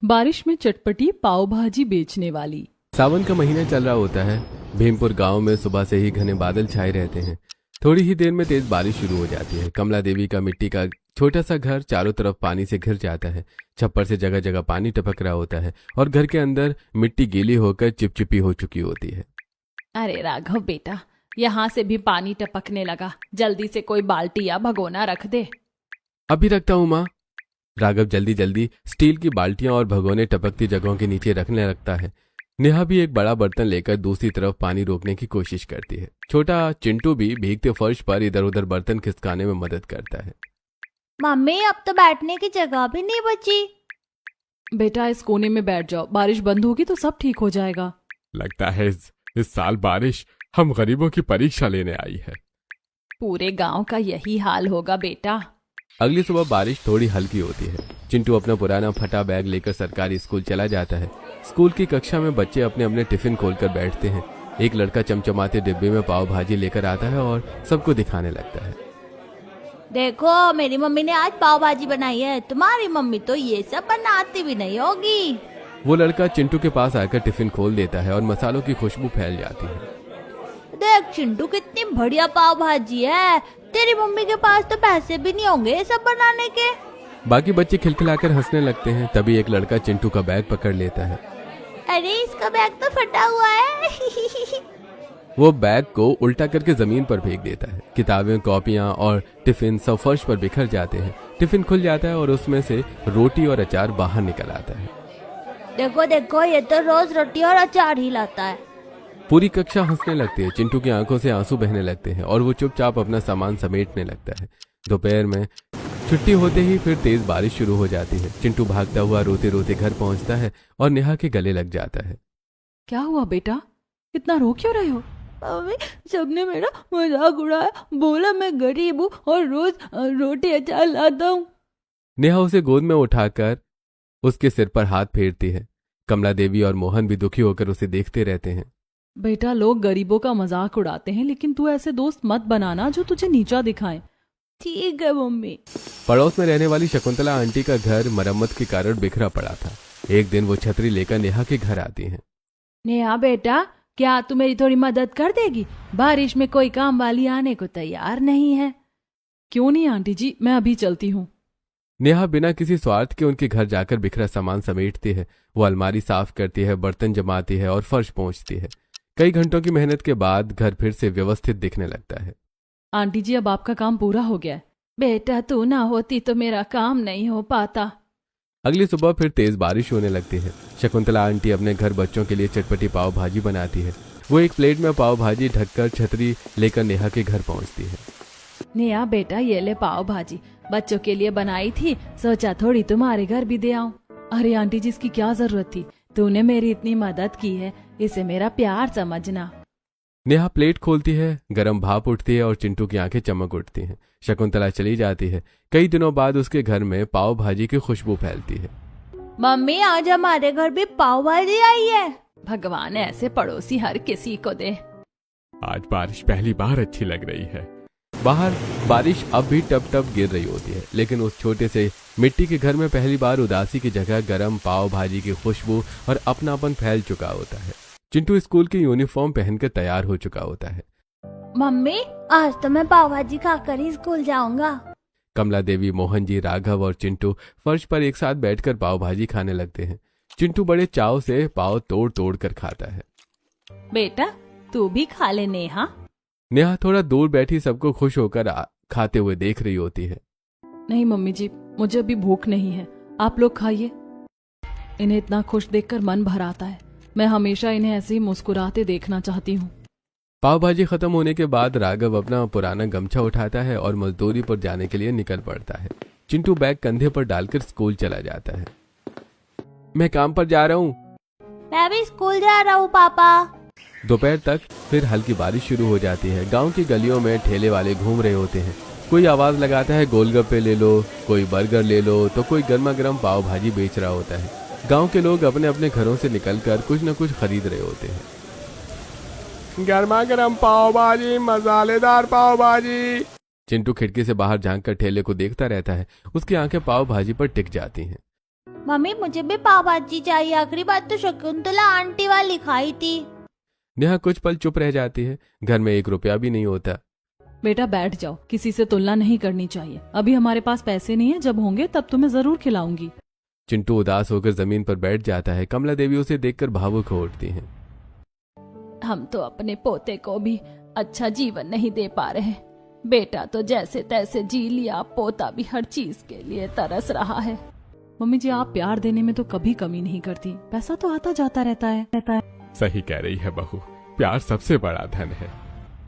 बारिश में चटपटी पाव भाजी बेचने वाली। सावन का महीना चल रहा होता है। भीमपुर गांव में सुबह से ही घने बादल छाए रहते हैं। थोड़ी ही देर में तेज बारिश शुरू हो जाती है। कमला देवी का मिट्टी का छोटा सा घर चारों तरफ पानी से घिर जाता है। छप्पर से जगह जगह पानी टपक रहा होता है और घर के अंदर मिट्टी गीली होकर चिपचिपी हो चुकी होती है। अरे राघव बेटा, यहाँ से भी पानी टपकने लगा, जल्दी से कोई बाल्टी या भगोना रख दे। अभी रखता हूँ माँ। राघव जल्दी जल्दी स्टील की बाल्टियां और भगोने टपकती जगहों के नीचे रखने लगता है। नेहा भी एक बड़ा बर्तन लेकर दूसरी तरफ पानी रोकने की कोशिश करती है। छोटा चिंटू भी भीगते फर्श पर इधर उधर बर्तन खिसकाने में मदद करता है। मम्मी, अब तो बैठने की जगह भी नहीं बची। बेटा इस कोने में बैठ जाओ, बारिश बंद होगी तो सब ठीक हो जाएगा। लगता है इस साल बारिश हम गरीबों की परीक्षा लेने आई है। पूरे गांव का यही हाल होगा बेटा। अगली सुबह बारिश थोड़ी हल्की होती है। चिंटू अपना पुराना फटा बैग लेकर सरकारी स्कूल चला जाता है। स्कूल की कक्षा में बच्चे अपने अपने टिफिन खोलकर बैठते हैं। एक लड़का चमचमाते डिब्बे में पाव भाजी लेकर आता है और सबको दिखाने लगता है। देखो, मेरी मम्मी ने आज पाव भाजी बनाई है। तुम्हारी मम्मी तो ये सब बनाती भी नहीं होगी। वो लड़का चिंटू के पास आकर टिफिन खोल देता है और मसालों की खुशबू फैल जाती है। देख चिंटू, कितनी बढ़िया पाव भाजी है। तेरी मम्मी के पास तो पैसे भी नहीं होंगे ये सब बनाने के। बाकी बच्चे खिलखिलाकर हंसने लगते हैं। तभी एक लड़का चिंटू का बैग पकड़ लेता है। अरे, इसका बैग तो फटा हुआ है। वो बैग को उल्टा करके जमीन पर फेंक देता है। किताबें, कॉपियां और टिफिन सब फर्श पर बिखर जाते हैं। टिफिन खुल जाता है और उसमें से रोटी और अचार बाहर निकल आता है। देखो देखो, ये तो रोज रोटी और अचार ही लाता है। पूरी कक्षा हंसने लगती है। चिंटू की आंखों से आंसू बहने लगते हैं और वो चुपचाप अपना सामान समेटने लगता है। दोपहर में छुट्टी होते ही फिर तेज बारिश शुरू हो जाती है। चिंटू भागता हुआ रोते रोते घर पहुंचता है और नेहा के गले लग जाता है। क्या हुआ बेटा, इतना रो क्यों रहे हो? मम्मी, सबने मेरा मजाक उड़ाया, बोला मैं गरीब हूँ और रोज रोटी अचार लाता हूँ। नेहा उसे गोद में उठाकर उसके सिर पर हाथ फेरती है। कमला देवी और मोहन भी दुखी होकर उसे देखते रहते हैं। बेटा, लोग गरीबों का मजाक उड़ाते हैं, लेकिन तू ऐसे दोस्त मत बनाना जो तुझे नीचा दिखाए। ठीक है मम्मी। पड़ोस में रहने वाली शकुंतला आंटी का घर मरम्मत के कारण बिखरा पड़ा था। एक दिन वो छतरी लेकर नेहा के घर आती हैं। नेहा बेटा, क्या तू मेरी थोड़ी मदद कर देगी? बारिश में कोई काम वाली आने को तैयार नहीं है। क्यों नहीं आंटी जी, मैं अभी चलती हूँ। नेहा बिना किसी स्वार्थ के उनके घर जाकर बिखरा सामान समेटती है। वो अलमारी साफ करती है, बर्तन जमाती है और फर्श पोंछती है। कई घंटों की मेहनत के बाद घर फिर से व्यवस्थित दिखने लगता है। आंटी जी, अब आपका काम पूरा हो गया है। बेटा, तू ना होती तो मेरा काम नहीं हो पाता। अगली सुबह फिर तेज बारिश होने लगती है। शकुंतला आंटी अपने घर बच्चों के लिए चटपटी पाव भाजी बनाती है। वो एक प्लेट में पाव भाजी ढककर छतरी लेकर नेहा के घर पहुंचती है। नेहा बेटा, ये ले पाव भाजी, बच्चों के लिए बनाई थी, सोचा थोड़ी तुम्हारे घर भी दे आऊं। अरे आंटी जी, इसकी क्या जरूरत थी? तूने मेरी इतनी मदद की है, इसे मेरा प्यार समझना। नेहा प्लेट खोलती है, गरम भाप उठती है और चिंटू की आंखें चमक उठती हैं। शकुंतला चली जाती है। कई दिनों बाद उसके घर में पाव भाजी की खुशबू फैलती है। मम्मी, आज हमारे घर भी पाव भाजी आई है। भगवान ऐसे पड़ोसी हर किसी को दे। आज बारिश पहली बार अच्छी लग रही है। बाहर बारिश अब भी टप टप गिर रही होती है, लेकिन उस छोटे से मिट्टी के घर में पहली बार उदासी की जगह गरम पाव भाजी की खुशबू और अपनापन फैल चुका होता है। चिंटू स्कूल की यूनिफॉर्म पहनकर तैयार हो चुका होता है। मम्मी, आज तो मैं पाव भाजी खाकर ही स्कूल जाऊंगा। कमला देवी, मोहन जी, राघव और चिंटू फर्श पर एक साथ बैठकर पाव भाजी खाने लगते हैं। चिंटू बड़े चाव से पाव तोड़ तोड़ कर खाता है। बेटा, तू भी खा ले। नेहा नेहा थोड़ा दूर बैठी सबको खुश होकर खाते हुए देख रही होती है। नहीं मम्मी जी, मुझे अभी भूख नहीं है, आप लोग खाइए। इन्हें इतना खुश देखकर मन भर आता है। मैं हमेशा इन्हें ऐसे ही मुस्कुराते देखना चाहती हूँ। पाव भाजी खत्म होने के बाद राघव अपना पुराना गमछा उठाता है और मजदूरी पर जाने के लिए निकल पड़ता है। चिंटू बैग कंधे पर डालकर स्कूल चला जाता है। मैं काम पर जा रहा हूँ। मैं भी स्कूल जा रहा हूँ पापा। दोपहर तक फिर हल्की बारिश शुरू हो जाती है। गांव की गलियों में ठेले वाले घूम रहे होते हैं। कोई आवाज लगाता है, गोलगप्पे ले लो, कोई बर्गर ले लो, तो कोई गर्मा गर्म पाव भाजी बेच रहा होता है। गांव के लोग अपने अपने घरों से निकलकर कुछ न कुछ खरीद रहे होते हैं। गर्मा गर्म पाव भाजी, मसालेदार पाव भाजी। चिंटू खिड़की से बाहर झांककर ठेले को देखता रहता है। उसकी आंखें पाव भाजी पर टिक जाती हैं। मम्मी मुझे भी पाव भाजी चाहिए, आखिरी बात तो शकुंतला आंटी वाली खाई थी। नेहा कुछ पल चुप रह जाती है। घर में 1 रुपया भी नहीं होता। बेटा बैठ जाओ, किसी से तुलना नहीं करनी चाहिए। अभी हमारे पास पैसे नहीं है, जब होंगे तब तुम्हें जरूर खिलाऊंगी। चिंटू उदास होकर जमीन पर बैठ जाता है। कमला देवी उसे देखकर भावुक हो उठती हैं। हम तो अपने पोते को भी अच्छा जीवन नहीं दे पा रहे। बेटा तो जैसे तैसे जी लिया, पोता भी हर चीज के लिए तरस रहा है। मम्मी जी, आप प्यार देने में तो कभी कमी नहीं करती, पैसा तो आता जाता रहता है। सही कह रही है बहू, प्यार सबसे बड़ा धन है।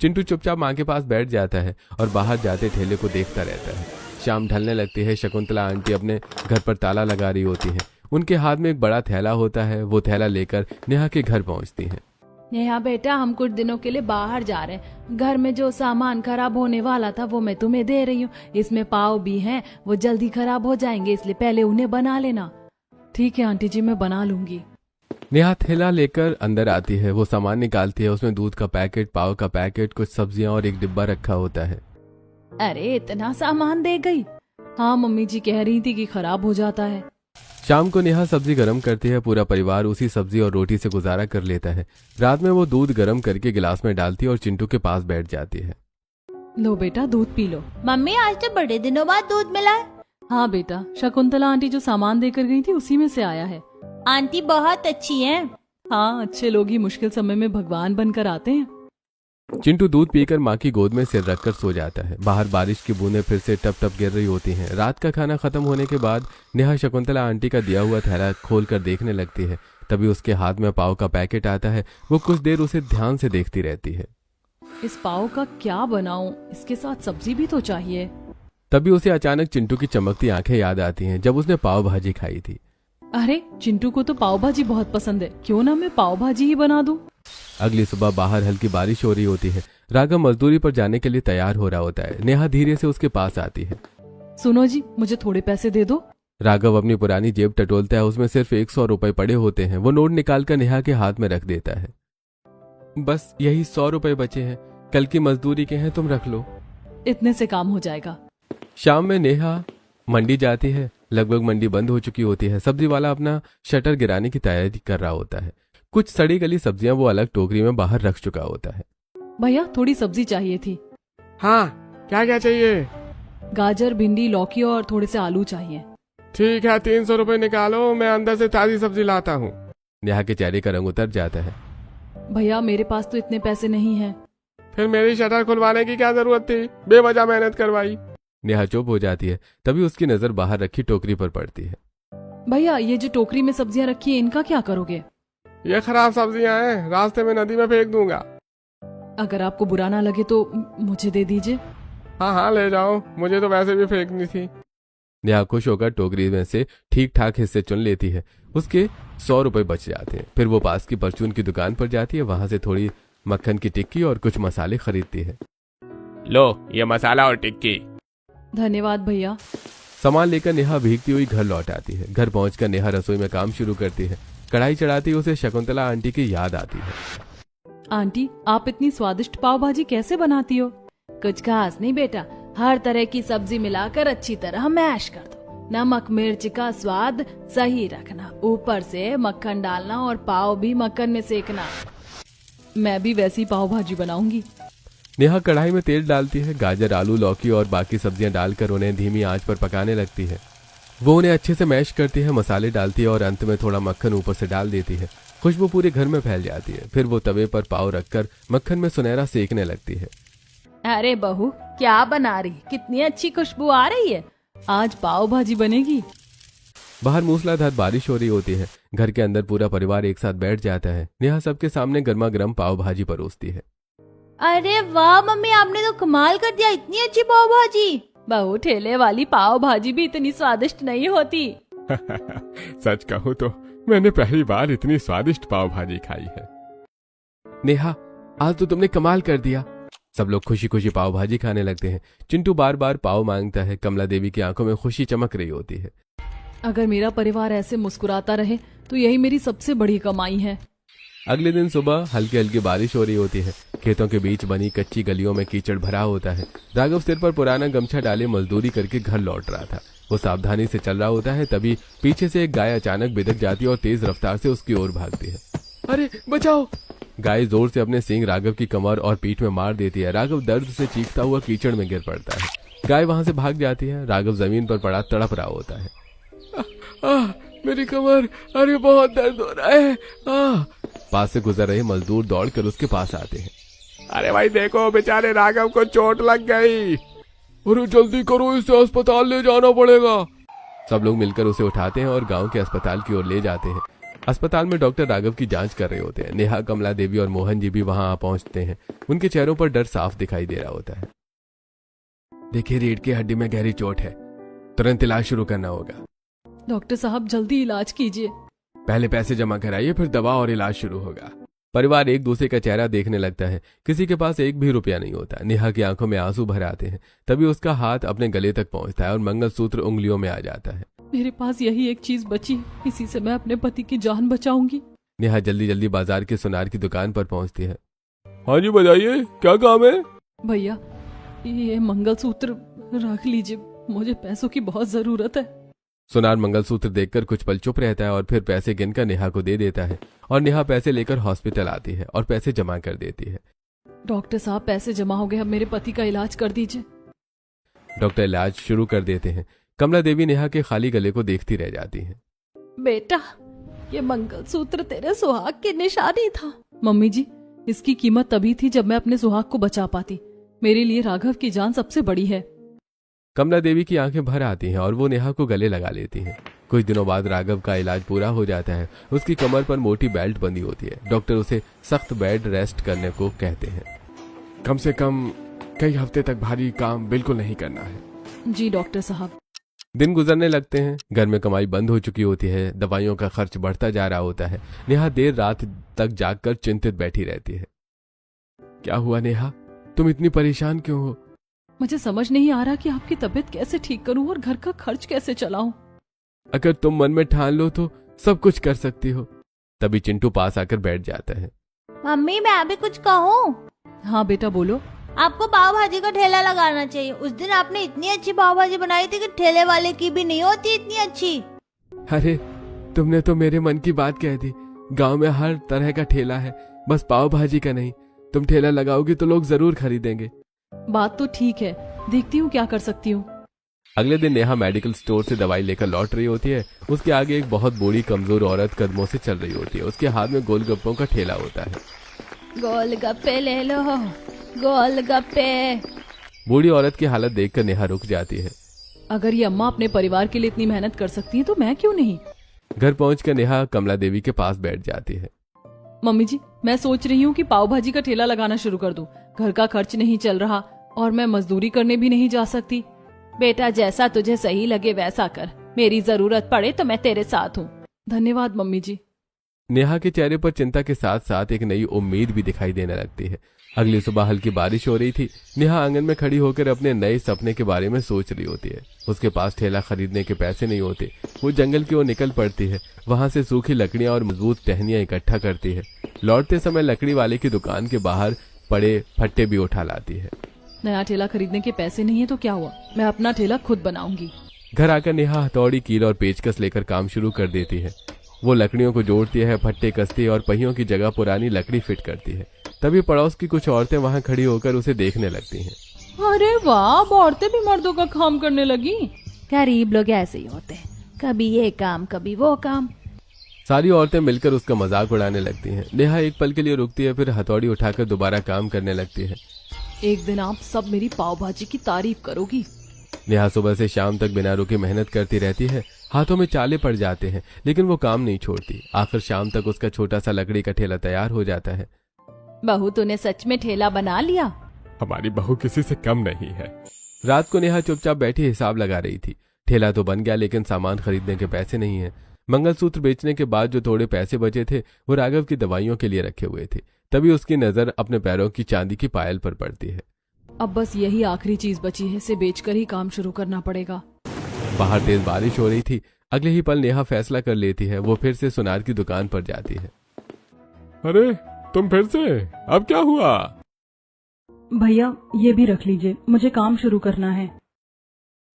चिंटू चुपचाप माँ के पास बैठ जाता है और बाहर जाते ठेले को देखता रहता है। शाम ढलने लगती है। शकुंतला आंटी अपने घर पर ताला लगा रही होती है। उनके हाथ में एक बड़ा थैला होता है। वो थैला लेकर नेहा के घर पहुंचती है। नेहा बेटा, हम कुछ दिनों के लिए बाहर जा रहे हैं। घर में जो सामान खराब होने वाला था वो मैं तुम्हें दे रही हूँ। इसमें पाव भी हैं, वो जल्दी खराब हो जाएंगे, इसलिए पहले उन्हें बना लेना। ठीक है आंटी जी, मैं बना लूंगी। नेहा थैला लेकर अंदर आती है। वो सामान निकालती है। उसमें दूध का पैकेट, पाव का पैकेट, कुछ सब्जियां और एक डिब्बा रखा होता है। अरे इतना सामान दे गई? हाँ मम्मी जी कह रही थी कि खराब हो जाता है। शाम को नेहा सब्जी गरम करती है। पूरा परिवार उसी सब्जी और रोटी से गुजारा कर लेता है। रात में वो दूध गरम करके गिलास में डालती है और चिंटू के पास बैठ जाती है। लो बेटा, दूध पी लो। मम्मी आज तो बड़े दिनों बाद दूध मिला है। हाँ बेटा, शकुंतला आंटी जो सामान देकर गई थी उसी में से आया है। आंटी बहुत अच्छी हैं। हाँ, अच्छे लोग ही मुश्किल समय में भगवान बनकर आते हैं। चिंटू दूध पीकर माँ की गोद में सिर रखकर सो जाता है। बाहर बारिश की बूंदें फिर से टप टप गिर रही होती हैं। रात का खाना खत्म होने के बाद नेहा शकुंतला आंटी का दिया हुआ थैला खोलकर देखने लगती है। तभी उसके हाथ में पाव का पैकेट आता है। वो कुछ देर उसे ध्यान से देखती रहती है। इस पाव का क्या बनाऊं? इसके साथ सब्जी भी तो चाहिए। तभी उसे अचानक चिंटू की चमकती आंखें याद आती हैं, जब उसने पाव भाजी खाई थी। अरे चिंटू को तो पाव भाजी बहुत पसंद है, क्यों ना मैं पाव भाजी ही बना दूं। अगली सुबह बाहर हल्की बारिश हो रही होती है। राघव मजदूरी पर जाने के लिए तैयार हो रहा होता है। नेहा धीरे से उसके पास आती है। सुनो जी, मुझे थोड़े पैसे दे दो। राघव अपनी पुरानी जेब टटोलता है। उसमें सिर्फ 100 रुपए पड़े होते हैं। वो नोट निकालकर नेहा के हाथ में रख देता है। बस यही 100 रुपए बचे हैं, कल की मजदूरी के हैं, तुम रख लो। इतने से काम हो जाएगा। शाम में नेहा मंडी जाती है। लगभग मंडी बंद हो चुकी होती है। सब्जी वाला अपना शटर गिराने की तैयारी कर रहा होता है। कुछ सड़ी गली सब्जियां वो अलग टोकरी में बाहर रख चुका होता है। भैया थोड़ी सब्जी चाहिए थी। हाँ, क्या क्या चाहिए? गाजर, भिंडी, लौकी और थोड़े से आलू चाहिए। ठीक है, 300 रुपए निकालो, मैं अंदर से ताजी सब्जी लाता हूँ। नेहा के चेहरे का रंग उतर जाता है। भैया मेरे पास तो इतने पैसे नहीं हैं। फिर मेरी शटर खुलवाने की क्या जरूरत थी? बेवजह मेहनत करवाई। नेहा चुप हो जाती है। तभी उसकी नजर बाहर रखी टोकरी पर पड़ती है। भैया ये जो टोकरी में सब्जियां रखी है, इनका क्या करोगे? ये खराब सब्जियां हैं, रास्ते में नदी में फेंक दूंगा। अगर आपको बुरा ना लगे तो मुझे दे दीजिए। हाँ हाँ ले जाओ, मुझे तो वैसे भी फेंकनी थी। नेहा खुश होकर टोकरी में से ठीक ठाक हिस्से चुन लेती है। उसके 100 रुपए बच जाते हैं। फिर वो पास की परचून की दुकान पर जाती है। वहां से थोड़ी मक्खन की टिक्की और कुछ मसाले खरीदती है। लो ये मसाला और टिक्की। धन्यवाद भैया। सामान लेकर नेहा भीगती हुई घर लौट आती है। घर पहुंचकर नेहा रसोई में काम शुरू करती है। कढ़ाई चढ़ाती उसे शकुंतला आंटी की याद आती है। आंटी, आप इतनी स्वादिष्ट पाव भाजी कैसे बनाती हो? कुछ खास नहीं बेटा, हर तरह की सब्जी मिलाकर अच्छी तरह मैश कर दो। नमक मिर्च का स्वाद सही रखना, ऊपर से मक्खन डालना और पाव भी मक्खन में सेकना। मैं भी वैसी पाव भाजी बनाऊंगी। नेहा कढ़ाई में तेल डालती है। गाजर, आलू, लौकी और बाकी सब्जियां डालकर उन्हें धीमी आंच पर पकाने लगती है। वो उन्हें अच्छे से मैश करती है, मसाले डालती है और अंत में थोड़ा मक्खन ऊपर से डाल देती है। खुशबू पूरे घर में फैल जाती है। फिर वो तवे पर पाव रखकर मक्खन में सुनहरा सेकने लगती है। अरे बहू, क्या बना रही? कितनी अच्छी खुशबू आ रही है। आज पाव भाजी बनेगी। बाहर मूसलाधार बारिश हो रही होती है। घर के अंदर पूरा परिवार एक साथ बैठ जाता है। नेहा सबके सामने गर्मा गर्म पाव भाजी परोसती है। अरे वाह मम्मी, आपने तो कमाल कर दिया, इतनी अच्छी पाव भाजी। बहू, ठेले वाली पाव भाजी भी इतनी स्वादिष्ट नहीं होती। सच कहूँ तो मैंने पहली बार इतनी स्वादिष्ट पाव भाजी खाई है। नेहा, आज तो तुमने कमाल कर दिया। सब लोग खुशी खुशी पाव भाजी खाने लगते हैं। चिंटू बार बार पाव मांगता है। कमला देवी की आंखों में खुशी चमक रही होती है। अगर मेरा परिवार ऐसे मुस्कुराता रहे तो यही मेरी सबसे बड़ी कमाई है। अगले दिन सुबह हल्की हल्की बारिश हो रही होती है। खेतों के बीच बनी कच्ची गलियों में कीचड़ भरा होता है। राघव सिर पर पुराना गमछा डाले मजदूरी करके घर लौट रहा था। वो सावधानी से चल रहा होता है, तभी पीछे से एक गाय अचानक बिदक जाती है और तेज रफ्तार से उसकी ओर भागती है। अरे बचाओ! गाय जोर से अपने सींग राघव की कमर और पीठ में मार देती है। राघव दर्द से चीखता हुआ कीचड़ में गिर पड़ता है। गाय वहां से भाग जाती है। राघव जमीन पर पड़ा तड़प रहा होता है। मेरी कमर, अरे बहुत दर्द हो रहा है। पास से गुजर रहे मजदूर दौड़कर उसके पास आते हैं। अरे भाई देखो, बेचारे राघव को चोट लग गई। अरे जल्दी करो, इसे अस्पताल ले जाना पड़ेगा। सब लोग मिलकर उसे उठाते हैं और गांव के अस्पताल की ओर ले जाते हैं। अस्पताल में डॉक्टर राघव की जांच कर रहे होते हैं। नेहा, कमला देवी और मोहन जी भी वहां आ पहुंचते हैं। उनके चेहरों पर डर साफ दिखाई दे रहा होता है। देखिए, रीढ़ की हड्डी में गहरी चोट है, तुरंत इलाज शुरू करना होगा। डॉक्टर साहब जल्दी इलाज कीजिए। पहले पैसे जमा कराइए, फिर दवा और इलाज शुरू होगा। परिवार एक दूसरे का चेहरा देखने लगता है। किसी के पास एक भी रुपया नहीं होता। नेहा की आंखों में आंसू भर आते हैं। तभी उसका हाथ अपने गले तक पहुंचता है और मंगलसूत्र उंगलियों में आ जाता है। मेरे पास यही एक चीज बची, इसी से मैं अपने पति की जान बचाऊंगी। नेहा जल्दी जल्दी बाजार के सुनार की दुकान पर पहुंचती है। हाँ जी, बताइए क्या काम है? भैया, ये मंगलसूत्र रख लीजिए, मुझे पैसों की बहुत जरूरत है। सुनार मंगलसूत्र देखकर कुछ पल चुप रहता है और फिर पैसे गिनकर नेहा को दे देता है और नेहा पैसे लेकर हॉस्पिटल आती है और पैसे जमा कर देती है। डॉक्टर साहब, पैसे जमा हो गए, अब मेरे पति का इलाज कर दीजिए। डॉक्टर इलाज शुरू कर देते हैं। कमला देवी नेहा के खाली गले को देखती रह जाती है। बेटा, ये मंगलसूत्र तेरे सुहाग की निशानी था। मम्मी जी, इसकी कीमत तभी थी जब मैं अपने सुहाग को बचा पाती। मेरे लिए राघव की जान सबसे बड़ी है। कमला देवी की आंखें भर आती हैं और वो नेहा को गले लगा लेती हैं। कुछ दिनों बाद राघव का इलाज पूरा हो जाता है। उसकी कमर पर मोटी बेल्ट बंधी होती है। डॉक्टर उसे सख्त बेड रेस्ट करने को कहते हैं। कम से कम कई हफ्ते तक भारी काम बिल्कुल नहीं करना है। जी डॉक्टर साहब। दिन गुजरने लगते हैं। घर में कमाई बंद हो चुकी होती है। दवाइयों का खर्च बढ़ता जा रहा होता है। नेहा देर रात तक जागकर चिंतित बैठी रहती है। क्या हुआ नेहा, तुम इतनी परेशान क्यों हो? मुझे समझ नहीं आ रहा कि आपकी तबीयत कैसे ठीक करूं और घर का खर्च कैसे चलाऊं। अगर तुम मन में ठान लो तो सब कुछ कर सकती हो। तभी चिंटू पास आकर बैठ जाता है। मम्मी, मैं अभी कुछ कहूँ? हाँ बेटा, बोलो। आपको पाव भाजी का ठेला लगाना चाहिए। उस दिन आपने इतनी अच्छी पाव भाजी बनाई थी कि ठेले वाले की भी नहीं होती इतनी अच्छी। अरे, तुमने तो मेरे मन की बात कह दी। गांव में हर तरह का ठेला है, बस पाव भाजी का नहीं। तुम ठेला लगाओगी तो लोग जरूर खरीदेंगे। बात तो ठीक है, देखती हूँ क्या कर सकती हूँ। अगले दिन नेहा मेडिकल स्टोर से दवाई लेकर लौट रही होती है। उसके आगे एक बहुत बूढ़ी कमजोर औरत कदमों से चल रही होती है। उसके हाथ में गोलगप्पों का ठेला होता है। गोलगप्पे ले लो, गोलगप्पे। बूढ़ी औरत की हालत देखकर नेहा रुक जाती है। अगर ये अम्मा अपने परिवार के लिए इतनी मेहनत कर सकती है तो मैं क्यों नहीं। घर पहुंचकर नेहा कमला देवी के पास बैठ जाती है। मम्मी जी, मैं सोच रही हूँ कि पाव भाजी का ठेला लगाना शुरू कर दूं। घर का खर्च नहीं चल रहा और मैं मजदूरी करने भी नहीं जा सकती। बेटा, जैसा तुझे सही लगे वैसा कर। मेरी जरूरत पड़े तो मैं तेरे साथ हूँ। धन्यवाद मम्मी जी। नेहा के चेहरे पर चिंता के साथ साथ एक नई उम्मीद भी दिखाई देने लगती है। अगली सुबह हल्की बारिश हो रही थी। नेहा आंगन में खड़ी होकर अपने नए सपने के बारे में सोच रही होती है। उसके पास ठेला खरीदने के पैसे नहीं होते। वो जंगल की ओर निकल पड़ती है। वहां से सूखी लकड़ियां और मजबूत टहनियां इकट्ठा करती है। लौटते समय लकड़ी वाले की दुकान के बाहर पड़े फट्टे भी उठा लाती है। नया ठेला खरीदने के पैसे नहीं है तो क्या हुआ, मैं अपना ठेला खुद बनाऊंगी। घर आकर नेहा हथौड़ी, कील और पेचकस लेकर काम शुरू कर देती है। वो लकड़ियों को जोड़ती है, फट्टे कसती है और पहियों की जगह पुरानी लकड़ी फिट करती है। तभी पड़ोस की कुछ औरतें वहां खड़ी होकर उसे देखने लगती हैं। अरे वाह, अब औरतें भी मर्दों का काम करने लगी। गरीब लोग ऐसे ही होते हैं, कभी ये काम कभी वो काम। सारी औरतें मिलकर उसका मजाक उड़ाने लगती हैं। नेहा एक पल के लिए रुकती है, फिर हथौड़ी उठाकर दोबारा काम करने लगती है। एक दिन आप सब मेरी पाव भाजी की तारीफ करोगी। नेहा सुबह से शाम तक बिना रुके मेहनत करती रहती है। हाथों में चाले पड़ जाते हैं लेकिन वो काम नहीं छोड़ती। आखिर शाम तक उसका छोटा सा लकड़ी का ठेला तैयार हो जाता है। बहू, तूने सच में ठेला बना लिया? हमारी बहू किसी से कम नहीं है। रात को नेहा चुपचाप बैठी हिसाब लगा रही थी। ठेला तो बन गया लेकिन सामान खरीदने के पैसे नहीं है। मंगलसूत्र बेचने के बाद जो थोड़े पैसे बचे थे वो राघव की दवाइयों के लिए रखे हुए थे। तभी उसकी नजर अपने पैरों की चांदी की पायल पर पड़ती है। अब बस यही आखिरी चीज बची है, इसे बेचकर ही काम शुरू करना पड़ेगा। बाहर तेज बारिश हो रही थी। अगले ही पल नेहा फैसला कर लेती है। वो फिर से सुनार की दुकान पर जाती है। अरे तुम फिर से? अब क्या हुआ? भैया, ये भी रख लीजिए, मुझे काम शुरू करना है।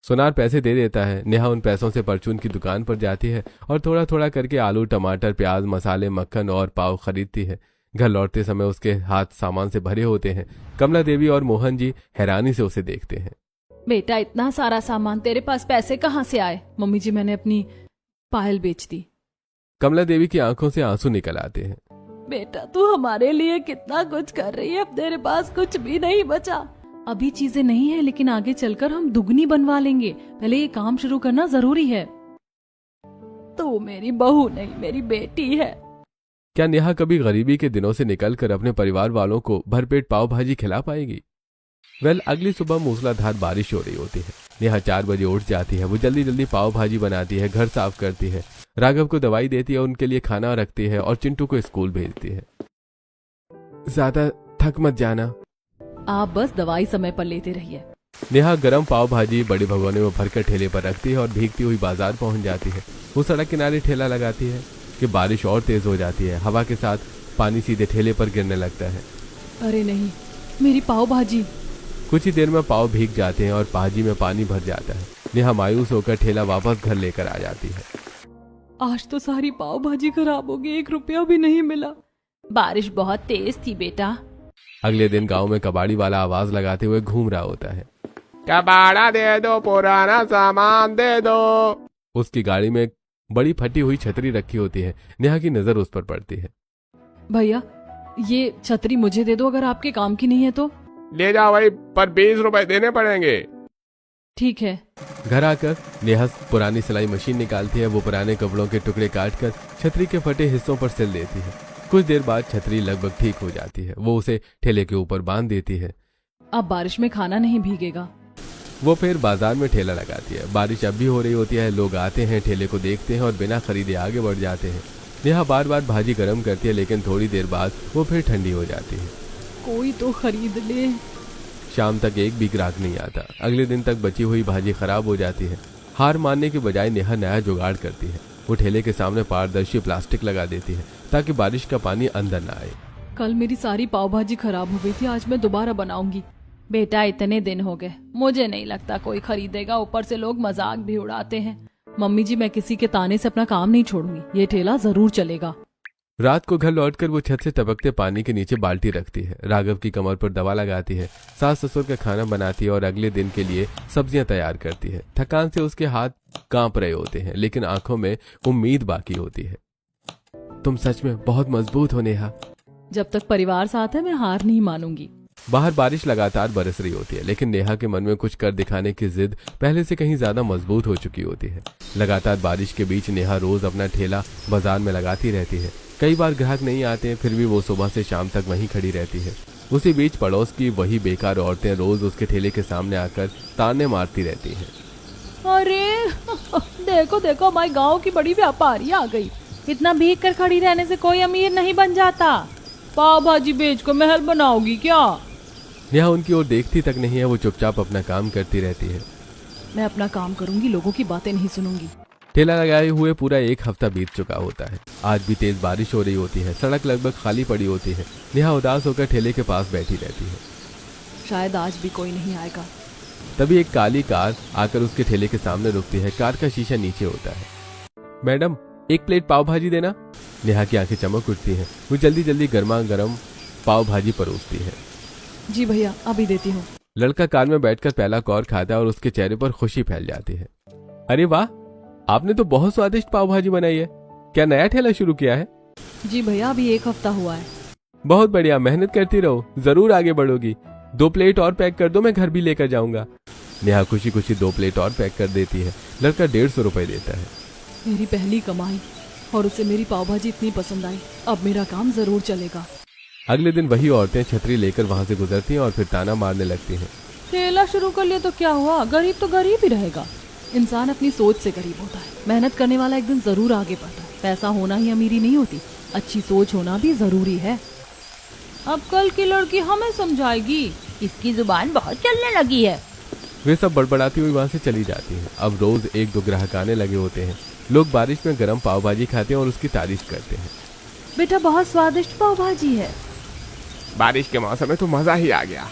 सुनार पैसे दे देता है। नेहा उन पैसों से परचून की दुकान पर जाती है और थोड़ा थोड़ा करके आलू, टमाटर, प्याज, मसाले, मक्खन और पाव खरीदती है। घर लौटते समय उसके हाथ सामान से भरे होते हैं। कमला देवी और मोहन जी हैरानी से उसे देखते हैं। बेटा इतना सारा सामान, तेरे पास पैसे कहाँ से आए? मम्मी जी मैंने अपनी पायल बेच दी। कमला देवी की आंखों से आंसू निकल आते हैं। बेटा तू हमारे लिए कितना कुछ कर रही है, अब तेरे पास कुछ भी नहीं बचा। अभी चीजें नहीं है लेकिन आगे चलकर हम दुगनी बनवा लेंगे, पहले ये काम शुरू करना जरूरी है। तू मेरी बहू नहीं, मेरी बेटी है। क्या नेहा कभी गरीबी के दिनों से निकलकर अपने परिवार वालों को भरपेट पाव भाजी खिला पाएगी? अगली सुबह मूसलाधार बारिश हो रही होती है। नेहा 4 बजे उठ जाती है। वो जल्दी जल्दी पाव भाजी बनाती है, घर साफ करती है, राघव को दवाई देती है, उनके लिए खाना रखती है और चिंटू को स्कूल भेजती है। ज्यादा थक मत जाना, आप बस दवाई समय पर लेते रहिए। नेहा गरम पाव भाजी बड़े भगोने में भरकर ठेले पर रखती है और भीगती हुई बाजार पहुंच जाती है। वो सड़क किनारे ठेला लगाती है कि बारिश और तेज हो जाती है। हवा के साथ पानी सीधे ठेले पर गिरने लगता है। अरे नहीं, मेरी पाव भाजी। कुछ ही देर में पाव भीग जाते हैं और भाजी में पानी भर जाता है। नेहा मायूस होकर ठेला वापस घर लेकर आ जाती है। आज तो सारी पाव भाजी खराब हो गई, 1 रुपया भी नहीं मिला। बारिश बहुत तेज थी बेटा। अगले दिन गांव में कबाड़ी वाला आवाज लगाते हुए घूम रहा होता है। कबाड़ा दे दो, पुराना सामान दे दो। उसकी गाड़ी में एक बड़ी फटी हुई छतरी रखी होती है। नेहा की नजर उस पर पड़ती है। भैया ये छतरी मुझे दे दो, अगर आपके काम की नहीं है तो। ले जाओ भाई, पर 20 रुपए देने पड़ेंगे। ठीक है। घर आकर नेहा पुरानी सिलाई मशीन निकालती है। वो पुराने कपड़ों के टुकड़े काटकर छतरी के फटे हिस्सों पर सिल देती है। कुछ देर बाद छतरी लगभग ठीक हो जाती है। वो उसे ठेले के ऊपर बांध देती है। अब बारिश में खाना नहीं भीगेगा। वो फिर बाजार में ठेला लगाती है। बारिश अब भी हो रही होती है। लोग आते हैं, ठेले को देखते हैं और बिना खरीदे आगे बढ़ जाते हैं। नेहा बार बार भाजी गर्म करती है लेकिन थोड़ी देर बाद वो फिर ठंडी हो जाती है। कोई तो खरीद ले। शाम तक एक भी ग्राहक नहीं आता। अगले दिन तक बची हुई भाजी खराब हो जाती है। हार मानने के बजाय नेहा नया जुगाड़ करती है। वो ठेले के सामने पारदर्शी प्लास्टिक लगा देती है ताकि बारिश का पानी अंदर ना आए। कल मेरी सारी पाव भाजी खराब हो गई थी, आज मैं दोबारा बनाऊंगी। बेटा इतने दिन हो गए, मुझे नहीं लगता कोई खरीदेगा, ऊपर से लोग मजाक भी उड़ाते हैं। मम्मी जी मैं किसी के ताने से अपना काम नहीं छोड़ूंगी, ये ठेला जरूर चलेगा। रात को घर लौटकर वो छत से टपकते पानी के नीचे बाल्टी रखती है। राघव की कमर पर दवा लगाती है। सास ससुर का खाना बनाती है और अगले दिन के लिए सब्जियां तैयार करती है। थकान से उसके हाथ कांप रहे होते हैं लेकिन आंखों में उम्मीद बाकी होती है। तुम सच में बहुत मजबूत हो नेहा। जब तक परिवार साथ है मैं हार नहीं मानूंगी। बाहर बारिश लगातार बरस रही होती है लेकिन नेहा के मन में कुछ कर दिखाने की जिद पहले से कहीं ज्यादा मजबूत हो चुकी होती है। लगातार बारिश के बीच नेहा रोज अपना ठेला बाजार में लगाती रहती है। कई बार ग्राहक नहीं आते फिर भी वो सुबह से शाम तक वहीं खड़ी रहती है। उसी बीच पड़ोस की वही बेकार औरतें रोज उसके ठेले के सामने आकर ताने मारती रहती हैं। अरे देखो देखो हमारे गांव की बड़ी व्यापारी आ गई। इतना भीग कर खड़ी रहने से कोई अमीर नहीं बन जाता। पाव भाजी बेच कर महल बनाओगी क्या? नेहा उनकी ओर देखती तक नहीं है। वो चुपचाप अपना काम करती रहती है। मैं अपना काम करूंगी, लोगों की बातें नहीं सुनूंगी। ठेला लगाए हुए पूरा 1 हफ्ता बीत चुका होता है। आज भी तेज बारिश हो रही होती है। सड़क लगभग खाली पड़ी होती है। नेहा उदास होकर ठेले के पास बैठी रहती है। शायद आज भी कोई नहीं आएगा। तभी एक काली कार आकर उसके ठेले के सामने रुकती है। कार का शीशा नीचे होता है। मैडम 1 प्लेट पाव भाजी देना। नेहा की आंखें चमक उठती हैं। वो जल्दी जल्दी गर्मा गर्म पाव भाजी परोसती है। जी भैया अभी देती हूँ। लड़का कार में बैठकर पहला कौर खाता है और उसके चेहरे पर खुशी फैल जाती है। अरे वाह, आपने तो बहुत स्वादिष्ट पाव भाजी बनाई है। क्या नया ठेला शुरू किया है? जी भैया अभी 1 हफ्ता हुआ है। बहुत बढ़िया, मेहनत करती रहो, जरूर आगे बढ़ोगी। 2 प्लेट और पैक कर दो, मैं घर भी लेकर जाऊंगा। नेहा खुशी खुशी 2 प्लेट और पैक कर देती है। लड़का 150 रुपए देता है। मेरी पहली कमाई और उसे मेरी पाव भाजी इतनी पसंद आई, अब मेरा काम जरूर चलेगा। अगले दिन वही औरतें छतरी लेकर वहां से गुजरती हैं और फिर ताना मारने लगती हैं। ठेला शुरू कर लिया तो क्या हुआ, गरीब तो गरीब ही रहेगा। इंसान अपनी सोच से गरीब होता है। मेहनत करने वाला एक दिन जरूर आगे बढ़ता है। पैसा होना ही अमीरी नहीं होती, अच्छी सोच होना भी जरूरी है। अब कल की लड़की हमें समझाएगी, इसकी जुबान बहुत चलने लगी है। वे सब बड़बड़ाती हुई वहां से चली जाती हैं। अब रोज 1-2 ग्राहक आने लगे होते हैं। लोग बारिश में गर्म पाव भाजी खाते हैं और उसकी तारीफ करते हैं। बेटा बहुत स्वादिष्ट पाव भाजी है। बारिश के मौसम में तो मजा ही आ गया।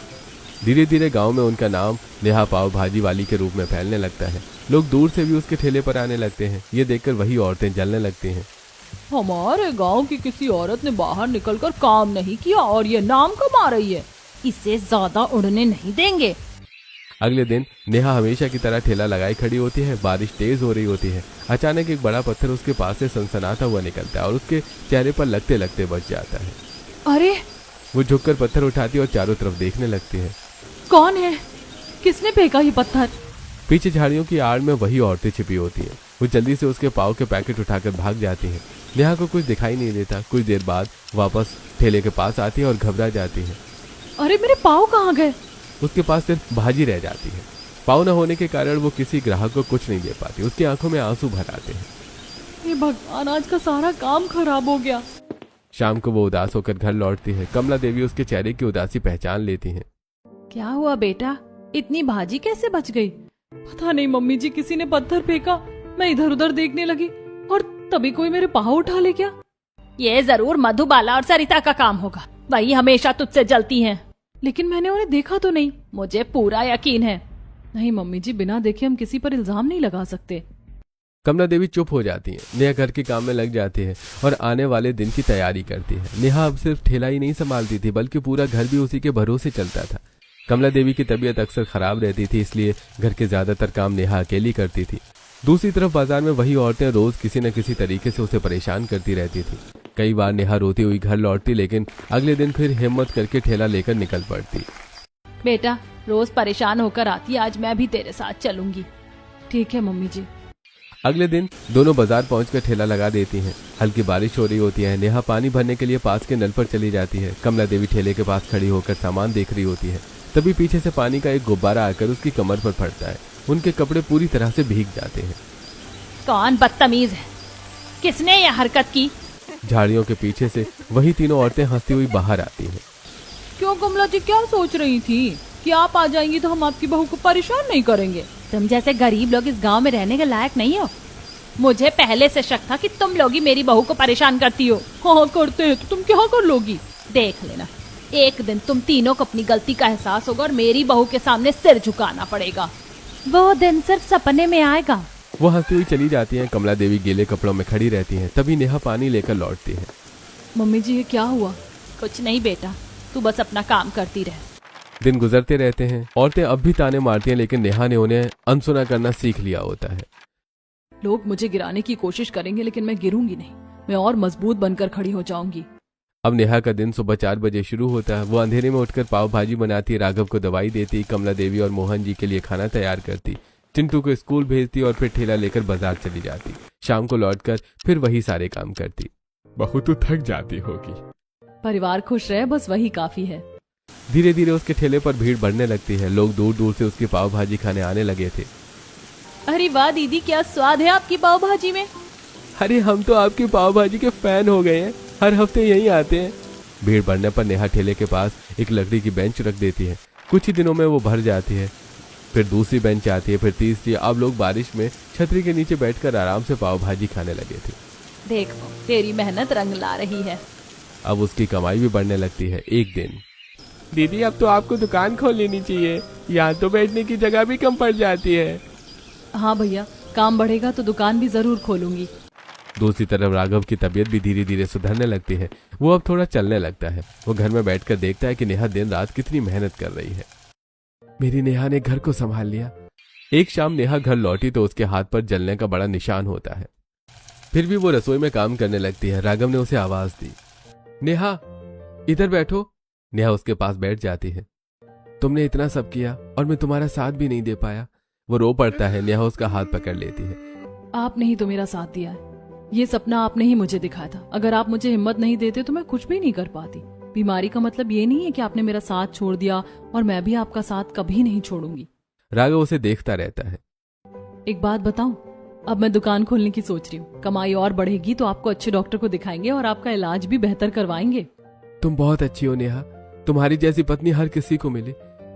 धीरे धीरे गांव में उनका नाम नेहा पाव भाजी वाली के रूप में फैलने लगता है। लोग दूर से भी उसके ठेले पर आने लगते हैं। ये देखकर वही औरतें जलने लगती हैं। हमारे गांव की किसी औरत ने बाहर निकलकर काम नहीं किया और ये नाम कमा रही है। इसे ज्यादा उड़ने नहीं देंगे। अगले दिन नेहा हमेशा की तरह ठेला लगाई खड़ी होती है। बारिश तेज हो रही होती है। अचानक एक बड़ा पत्थर उसके पास से सनसनाता हुआ निकलता है और उसके चेहरे पर लगते लगते बच जाता है। अरे वो झुककर पत्थर उठाती है और चारों तरफ देखने लगती है। कौन है? किसने फेंका ये पत्थर? पीछे झाड़ियों की आड़ में वही औरतें छिपी होती हैं। वो जल्दी से उसके पाव के पैकेट उठाकर भाग जाती हैं। नेहा को कुछ दिखाई नहीं देता। कुछ देर बाद वापस ठेले के पास आती है और घबरा जाती है। अरे मेरे पाव कहाँ गए? उसके पास सिर्फ भाजी रह जाती है। पाव न होने के कारण वो किसी ग्राहक को कुछ नहीं दे पाती। उसकी आंखों में आंसू भर आते हैं। ये भगवान, आज का सारा काम खराब हो गया। शाम को वो उदास होकर घर लौटती है। कमला देवी उसके चेहरे की उदासी पहचान लेती हैं। क्या हुआ बेटा, इतनी भाजी कैसे बच गई? पता नहीं मम्मी जी, किसी ने पत्थर फेंका। मैं इधर उधर देखने लगी और तभी कोई मेरे पाँव उठा ले गया। ये जरूर मधुबाला और सरिता का काम होगा। वही हमेशा तुझसे जलती हैं। लेकिन मैंने उन्हें देखा तो नहीं। मुझे पूरा यकीन है। नहीं मम्मी जी, बिना देखे हम किसी पर इल्जाम नहीं लगा सकते। कमला देवी चुप हो जाती है। नेहा घर के काम में लग जाती है और आने वाले दिन की तैयारी करती है। नेहा अब सिर्फ ठेला ही नहीं संभालती थी बल्कि पूरा घर भी उसी के भरोसे चलता था। कमला देवी की तबीयत अक्सर खराब रहती थी, इसलिए घर के ज्यादातर काम नेहा अकेली करती थी। दूसरी तरफ बाजार में वही औरतें रोज किसी न किसी तरीके से उसे परेशान करती रहती थी। कई बार नेहा रोती हुई घर लौटती, लेकिन अगले दिन फिर हिम्मत करके ठेला लेकर निकल पड़ती। बेटा, रोज परेशान होकर आती, आज मैं भी तेरे साथ चलूंगी। ठीक है मम्मी जी। अगले दिन दोनों बाजार पहुंचकर ठेला लगा देती हैं। हल्की बारिश हो रही होती है। नेहा पानी भरने के लिए पास के नल पर चली जाती है। कमला देवी ठेले के पास खड़ी होकर सामान देख रही होती है। तभी पीछे से पानी का एक गुब्बारा आकर उसकी कमर पर पड़ता है। उनके कपड़े पूरी तरह से भीग जाते हैं। कौन बदतमीज है? किसने यह हरकत की? झाड़ियों के पीछे से वही तीनों औरतें हंसती हुई बाहर आती हैं। क्यों कमला जी, क्या सोच रही थी कि आप आ जाएंगी तो हम आपकी बहू को परेशान नहीं करेंगे? तुम जैसे गरीब लोग इस गांव में रहने के लायक नहीं हो। मुझे पहले से शक था कि तुम लोग ही मेरी बहू को परेशान करती हो। हाँ करते हैं तो तुम क्या कर लोगी? देख लेना, एक दिन तुम तीनों को अपनी गलती का एहसास होगा और मेरी बहू के सामने सिर झुकाना पड़ेगा। वो दिन सिर्फ सपने में आएगा। वो हंसती हुई चली जाती हैं। कमला देवी गीले कपड़ों में खड़ी रहती हैं। तभी नेहा पानी लेकर लौटती है। मम्मी जी, ये क्या हुआ? कुछ नहीं बेटा, तू बस अपना काम करती रह। दिन गुजरते रहते हैं। औरतें अब भी ताने मारती हैं, लेकिन नेहा ने उन्हें अनसुना करना सीख लिया होता है। लोग मुझे गिराने की कोशिश करेंगे, लेकिन मैं गिरूंगी नहीं। मैं और मजबूत बनकर खड़ी हो जाऊंगी। अब नेहा का दिन सुबह 4 बजे शुरू होता है। वो अंधेरे में उठकर पाव भाजी बनाती, राघव को दवाई देती, कमला देवी और मोहन जी के लिए खाना तैयार करती, चिंटू को स्कूल भेजती और फिर ठेला लेकर बाजार चली जाती। शाम को लौटकर फिर वही सारे काम करती। बहू तो थक जाती होगी। परिवार खुश रहे, बस वही काफी है। धीरे धीरे उसके ठेले पर भीड़ बढ़ने लगती है। लोग दूर दूर से उसकी पाव भाजी खाने आने लगे थे। अरे वाह दीदी, क्या स्वाद है आपकी पाव भाजी में। अरे हम तो आपकी पाव भाजी के फैन हो गए हैं, हर हफ्ते यहीं आते हैं। भीड़ बढ़ने पर नेहा ठेले के पास एक लकड़ी की बेंच रख देती है। कुछ ही दिनों में वो भर जाती है। फिर दूसरी बेंच आती है, फिर तीसरी। अब लोग बारिश में छतरी के नीचे बैठकर आराम से पाव भाजी खाने लगे थे। देखो, तेरी मेहनत रंग ला रही है। अब उसकी कमाई भी बढ़ने लगती है। एक दिन, दीदी अब तो आपको दुकान खोल लेनी चाहिए, यहाँ तो बैठने की जगह भी कम पड़ जाती है। हाँ भैया, काम बढ़ेगा तो दुकान भी जरूर खोलूंगी। दूसरी तरफ राघव की तबीयत भी धीरे धीरे सुधरने लगती है। वो अब थोड़ा चलने लगता है। वो घर में बैठकर देखता है कि नेहा दिन रात कितनी मेहनत कर रही है। मेरी नेहा ने घर को संभाल लिया। एक शाम नेहा घर लौटी तो उसके हाथ पर जलने का बड़ा निशान होता है। फिर भी वो रसोई में काम करने लगती है। राघव ने उसे आवाज दी, नेहा इधर बैठो। नेहा उसके पास बैठ जाती है। तुमने इतना सब किया और मैं तुम्हारा साथ भी नहीं दे पाया। वो रो पड़ता है। नेहा उसका हाथ पकड़ लेती है। आपने ही तो मेरा साथ दिया है। ये सपना आपने ही मुझे दिखाया था। अगर आप मुझे हिम्मत नहीं देते तो मैं कुछ भी नहीं कर पाती। बीमारी का मतलब ये नहीं है कि आपने मेरा साथ छोड़ दिया, और मैं भी आपका साथ कभी नहीं छोड़ूंगी। राघव उसे देखता रहता है। एक बात बताऊं, अब मैं दुकान खोलने की सोच रही हूँ। कमाई और बढ़ेगी तो आपको अच्छे डॉक्टर को दिखाएंगे और आपका इलाज भी बेहतर करवाएंगे। तुम बहुत अच्छी हो नेहा। तुम्हारी जैसी पत्नी हर किसी को मिले।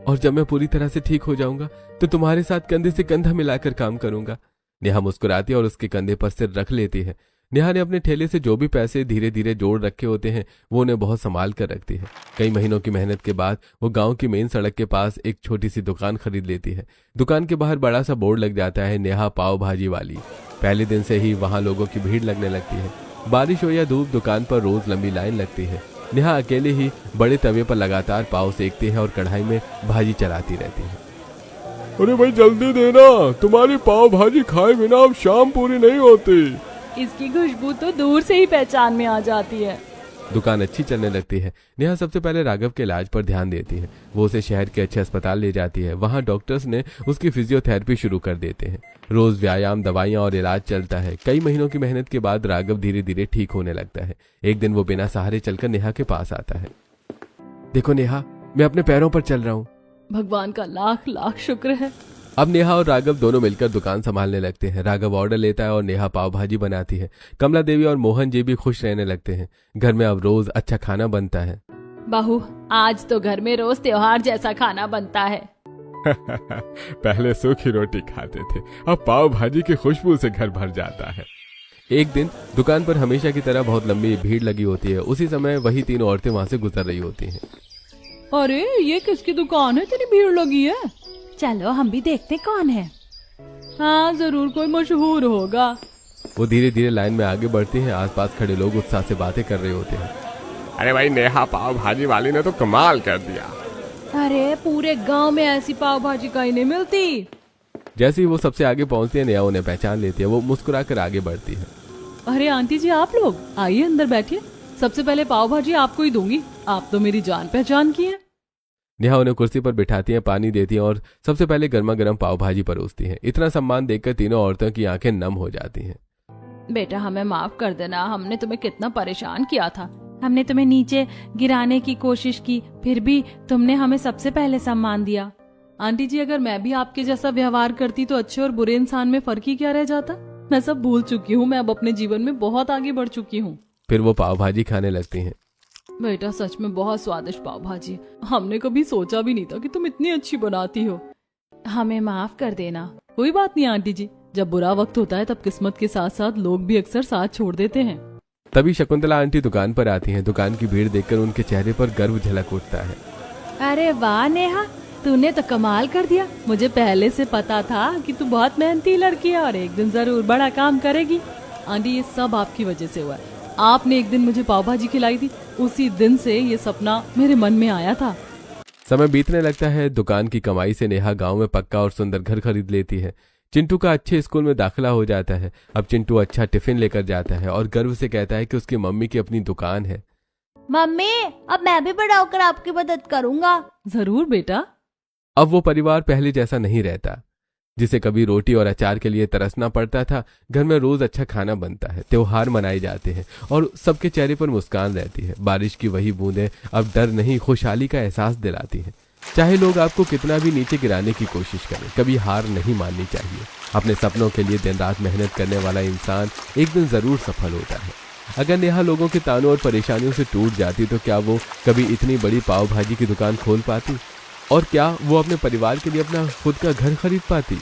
और जब मैं पूरी तरह से ठीक हो जाऊंगा तो तुम्हारे साथ कंधे से कंधा मिलाकर काम करूंगा। नेहा मुस्कुराती और उसके कंधे पर सिर रख लेती है। नेहा ने अपने ठेले से जो भी पैसे धीरे धीरे जोड़ रखे होते हैं वो उन्हें बहुत संभाल कर रखती है। कई महीनों की मेहनत के बाद वो गांव की मेन सड़क के पास एक छोटी सी दुकान खरीद लेती है। दुकान के बाहर बड़ा सा बोर्ड लग जाता है, नेहा पाव भाजी वाली। पहले दिन से ही वहां लोगों की भीड़ लगने लगती है। बारिश हो या धूप, दुकान पर रोज लंबी लाइन लगती है। नेहा अकेले ही बड़े तवे पर लगातार पाव सेकती है और कढ़ाई में भाजी चलाती रहती है। अरे भाई जल्दी देना, तुम्हारी पाव भाजी खाए बिना अब शाम पूरी नहीं होती। इसकी खुशबू तो दूर से ही पहचान में आ जाती है। दुकान अच्छी चलने लगती है। नेहा सबसे पहले राघव के इलाज पर ध्यान देती है। वो उसे शहर के अच्छे अस्पताल ले जाती है। वहाँ डॉक्टर्स ने उसकी फिजियोथेरेपी शुरू कर देते हैं। रोज व्यायाम, दवाइयाँ और इलाज चलता है। कई महीनों की मेहनत के बाद राघव धीरे धीरे ठीक होने लगता है। एक दिन वो बिना सहारे चलकर नेहा के पास आता है। देखो नेहा, मैं अपने पैरों पर चल रहा हूँ। भगवान का लाख लाख शुक्र है। अब नेहा और राघव दोनों मिलकर दुकान संभालने लगते हैं। राघव ऑर्डर लेता है और नेहा पाव भाजी बनाती है। कमला देवी और मोहन जी भी खुश रहने लगते हैं। घर में अब रोज अच्छा खाना बनता है। बहू, आज तो घर में रोज त्योहार जैसा खाना बनता है। पहले सूखी रोटी खाते थे, अब पाव भाजी की खुशबू से घर भर जाता है। एक दिन दुकान पर हमेशा की तरह बहुत लंबी भीड़ लगी होती है। उसी समय वही तीनों औरतें वहां से गुजर रही होती हैं। अरे ये किसकी दुकान है, इतनी भीड़ लगी है? चलो हम भी देखते कौन है। हाँ, जरूर कोई मशहूर होगा। वो धीरे धीरे लाइन में आगे बढ़ती हैं। आसपास खड़े लोग उत्साह से बातें कर रहे होते हैं। अरे भाई, नेहा पाव भाजी वाली ने तो कमाल कर दिया। अरे पूरे गांव में ऐसी पाव भाजी कहीं नहीं मिलती। जैसे ही वो सबसे आगे पहुंचती है, नेहा उन्हें पहचान लेती है। वो मुस्कुरा कर आगे बढ़ती है। अरे आंटी जी, आप लोग आइए अंदर बैठिए। सबसे पहले पाव भाजी आपको ही दूंगी, आप तो मेरी जान पहचान की है। नेहा उन्हें कुर्सी पर बिठाती है, पानी देती है और सबसे पहले गर्मा गर्म पाव भाजी परोसती है। इतना सम्मान देखकर तीनों औरतों की आंखें नम हो जाती हैं। बेटा, हमें माफ कर देना, हमने तुम्हें कितना परेशान किया था। हमने तुम्हें नीचे गिराने की कोशिश की, फिर भी तुमने हमें सबसे पहले सम्मान दिया। आंटी जी, अगर मैं भी आपके जैसा व्यवहार करती तो अच्छे और बुरे इंसान में फर्क ही क्या रह जाता। मैं सब भूल चुकी हूँ, मैं अब अपने जीवन में बहुत आगे बढ़ चुकी हूँ। फिर वो पाव भाजी खाने लगती हैं। बेटा, सच में बहुत स्वादिष्ट पाव भाजी। हमने कभी सोचा भी नहीं था कि तुम इतनी अच्छी बनाती हो। हमें माफ कर देना। कोई बात नहीं आंटी जी, जब बुरा वक्त होता है तब किस्मत के साथ साथ लोग भी अक्सर साथ छोड़ देते हैं। तभी शकुंतला आंटी दुकान पर आती हैं। दुकान की भीड़ देखकर उनके चेहरे पर गर्व झलक उठता है। अरे वाह नेहा, तूने तो कमाल कर दिया। मुझे पहले से पता था कि तू बहुत मेहनती लड़की है और एक दिन जरूर बड़ा काम करेगी। आंटी, ये सब आपकी वजह से हुआ है। आपने एक दिन मुझे पाव भाजी खिलाई थी, उसी दिन से ये सपना मेरे मन में आया था। समय बीतने लगता है। दुकान की कमाई से नेहा गांव में पक्का और सुंदर घर खरीद लेती है। चिंटू का अच्छे स्कूल में दाखिला हो जाता है। अब चिंटू अच्छा टिफिन लेकर जाता है और गर्व से कहता है कि उसकी मम्मी की अपनी दुकान है। मम्मी, अब मैं भी बड़ा होकर आपकी मदद करूँगा। जरूर बेटा। अब वो परिवार पहले जैसा नहीं रहता। जिसे कभी रोटी और अचार के लिए तरसना पड़ता था, घर में रोज अच्छा खाना बनता है। त्योहार मनाए जाते हैं और सबके चेहरे पर मुस्कान रहती है। बारिश की वही बूंदें अब डर नहीं, खुशहाली का एहसास दिलाती हैं। चाहे लोग आपको कितना भी नीचे गिराने की कोशिश करें, कभी हार नहीं माननी चाहिए। अपने सपनों के लिए दिन रात मेहनत करने वाला इंसान एक दिन जरूर सफल होता है। अगर नेहा लोगों के तानों और परेशानियों से टूट जाती तो क्या वो कभी इतनी बड़ी पाव भाजी की दुकान खोल पाती? और क्या वो अपने परिवार के लिए अपना खुद का घर खरीद पाती?